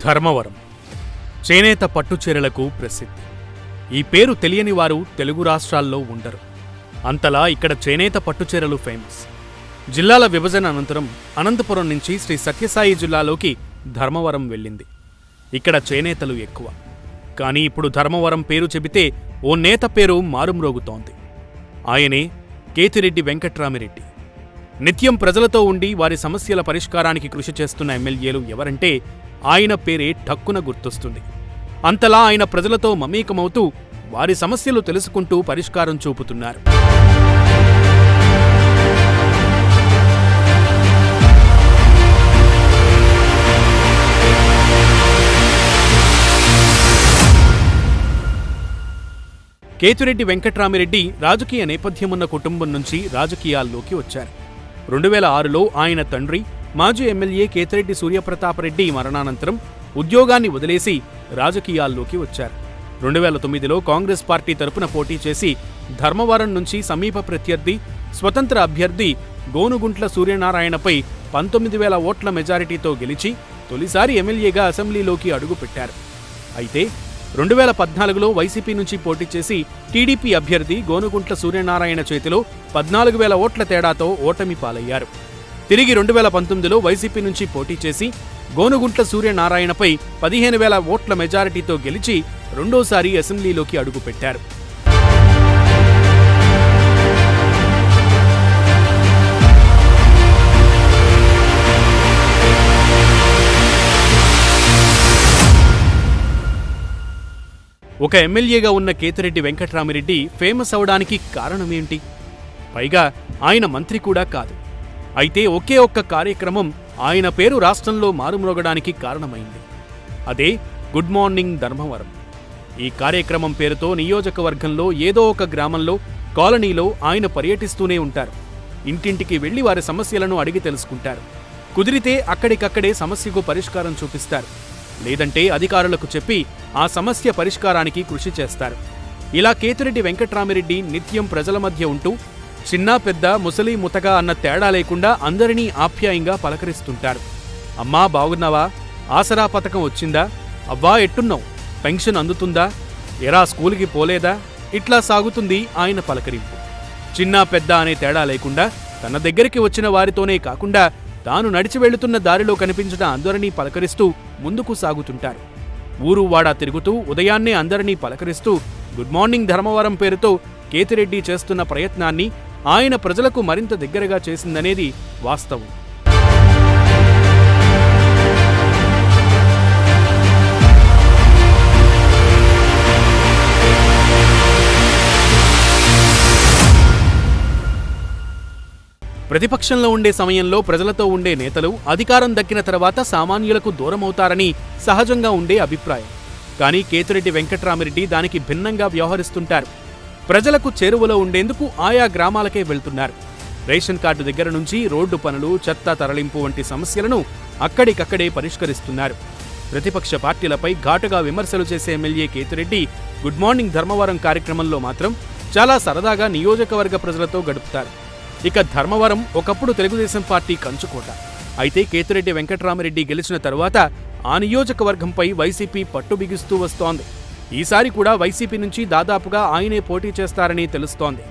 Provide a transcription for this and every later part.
ధర్మవరం చేనేత పట్టుచీరలకు ప్రసిద్ధి. ఈ పేరు తెలియని వారు తెలుగు రాష్ట్రాల్లో ఉండరు. అంతలా ఇక్కడ చేనేత పట్టుచీరలు ఫేమస్. జిల్లాల విభజన అనంతరం అనంతపురం నుంచి శ్రీ సత్యసాయి జిల్లాలోకి ధర్మవరం వెళ్ళింది. ఇక్కడ చేనేతలు ఎక్కువ. కానీ ఇప్పుడు ధర్మవరం పేరు చెబితే ఓ నేత పేరు మారుమ్రోగుతోంది. ఆయనే కేతిరెడ్డి వెంకట్రామిరెడ్డి. నిత్యం ప్రజలతో ఉండి వారి సమస్యల పరిష్కారానికి కృషి చేస్తున్న ఎమ్మెల్యేలు ఎవరంటే ఆయన పేరే ఠక్కున గుర్తొస్తుంది. అంతలా ఆయన ప్రజలతో మమేకమవుతూ వారి సమస్యలు తెలుసుకుంటూ పరిష్కారం చూపుతున్నారు. కేతిరెడ్డి వెంకట్రామిరెడ్డి రాజకీయ నేపథ్యమున్న కుటుంబం నుంచి రాజకీయాల్లోకి వచ్చారు. 2006లో ఆయన తండ్రి మాజీ ఎమ్మెల్యే కేతిరెడ్డి సూర్యప్రతాపరెడ్డి మరణానంతరం ఉద్యోగాన్ని వదిలేసి రాజకీయాల్లోకి వచ్చారు. 2009లో కాంగ్రెస్ పార్టీ తరపున పోటీ చేసి ధర్మవరం నుంచి సమీప ప్రత్యర్థి స్వతంత్ర అభ్యర్థి గోనుగుంట్ల సూర్యనారాయణపై 19,000 ఓట్ల మెజారిటీతో గెలిచి తొలిసారి ఎమ్మెల్యేగా అసెంబ్లీలోకి అడుగుపెట్టారు. అయితే 2014లో వైసీపీ నుంచి పోటీ చేసి టీడీపీ అభ్యర్థి గోనుగుంట్ల సూర్యనారాయణ చేతిలో 14,000 ఓట్ల తేడాతో ఓటమి పాలయ్యారు. తిరిగి 2019లో వైసీపీ నుంచి పోటీ చేసి గోనుగుంట్ల సూర్యనారాయణపై 15,000 ఓట్ల మెజారిటీతో గెలిచి రెండోసారి అసెంబ్లీలోకి అడుగుపెట్టారు. ఒక ఎమ్మెల్యేగా ఉన్న కేతిరెడ్డి వెంకట్రామిరెడ్డి ఫేమస్ అవడానికి కారణమేంటి? పైగా ఆయన మంత్రి కూడా కాదు. అయితే ఒకే ఒక్క కార్యక్రమం ఆయన పేరు రాష్ట్రంలో మారుమ్రోగడానికి కారణమైంది. అదే గుడ్ మార్నింగ్ ధర్మవరం. ఈ కార్యక్రమం పేరుతో నియోజకవర్గంలో ఏదో ఒక గ్రామంలో, కాలనీలో ఆయన పర్యటిస్తూనే ఉంటారు. ఇంటింటికి వెళ్లి వారి సమస్యలను అడిగి తెలుసుకుంటారు. కుదిరితే అక్కడికక్కడే సమస్యకు పరిష్కారం చూపిస్తారు. లేదంటే అధికారులకు చెప్పి ఆ సమస్య పరిష్కారానికి కృషి చేస్తారు. ఇలా కేతిరెడ్డి వెంకట్రామిరెడ్డి నిత్యం ప్రజల మధ్య ఉంటూ చిన్నా పెద్ద, ముసలి ముతగా అన్న తేడా లేకుండా అందరినీ ఆప్యాయంగా పలకరిస్తుంటారు. అమ్మా బాగున్నావా? ఆసరా పథకం వచ్చిందా? అవ్వా ఎట్టున్నావు? పెన్షన్ అందుతుందా? ఎరా స్కూలుకి పోలేదా? ఇట్లా సాగుతుంది ఆయన పలకరింపు. చిన్నా పెద్ద అనే తేడా లేకుండా తన దగ్గరికి వచ్చిన వారితోనే కాకుండా తాను నడిచి వెళుతున్న దారిలో కనిపించిన అందరినీ పలకరిస్తూ ముందుకు సాగుతుంటారు. ఊరు వాడా తిరుగుతూ ఉదయాన్నే అందరినీ పలకరిస్తూ గుడ్ మార్నింగ్ ధర్మవరం పేరుతో కేతిరెడ్డి చేస్తున్న ప్రయత్నాన్ని ఆయన ప్రజలకు మరింత దగ్గరగా చేసిందనేది వాస్తవం. ప్రతిపక్షంలో ఉండే సమయంలో ప్రజలతో ఉండే నేతలు అధికారం దక్కిన తర్వాత సామాన్యులకు దూరమవుతారని సహజంగా ఉండే అభిప్రాయం. కానీ కేతిరెడ్డి వెంకట్రామిరెడ్డి దానికి భిన్నంగా వ్యవహరిస్తుంటారు. ప్రజలకు చేరువలో ఉండేందుకు ఆయా గ్రామాలకే వెళ్తున్నారు. రేషన్ కార్డు దగ్గర నుంచి రోడ్డు పనులు, చెత్త తరలింపు వంటి సమస్యలను అక్కడికక్కడే పరిష్కరిస్తున్నారు. ప్రతిపక్ష పార్టీలపై ఘాటుగా విమర్శలు చేసే MLA Kethireddy good morning Dharmavaram కార్యక్రమంలో మాత్రం చాలా సరదాగా నియోజకవర్గ ప్రజలతో గడుపుతారు. ఇక ధర్మవరం ఒకప్పుడు తెలుగుదేశం పార్టీ కంచుకోట. అయితే కేతిరెడ్డి వెంకట్రామిరెడ్డి గెలిచిన తరువాత ఆ నియోజకవర్గంపై వైసీపీ పట్టు బిగిస్తూ వస్తోంది. ఈసారి కూడా వైసీపీ నుంచి దాదాపుగా ఆయనే పోటీ చేస్తారని తెలుస్తోంది.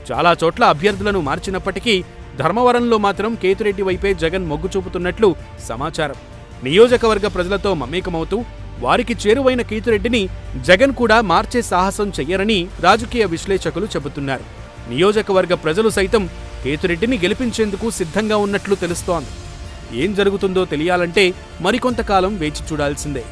చాలా చోట్ల అభ్యర్థులను మార్చినప్పటికీ ధర్మవరంలో మాత్రం కేతిరెడ్డి వైపే జగన్ మొగ్గు చూపుతున్నట్లు సమాచారం. నియోజకవర్గ ప్రజలతో మమేకమవుతూ వారికి చేరువైన కేతిరెడ్డిని జగన్ కూడా మార్చే సాహసం చెయ్యరని రాజకీయ విశ్లేషకులు చెబుతున్నారు. నియోజకవర్గ ప్రజలు సైతం కేతిరెడ్డిని గెలిపించేందుకు సిద్ధంగా ఉన్నట్లు తెలుస్తోంది. ఏం జరుగుతుందో తెలియాలంటే మరికొంతకాలం వేచి చూడాల్సిందే.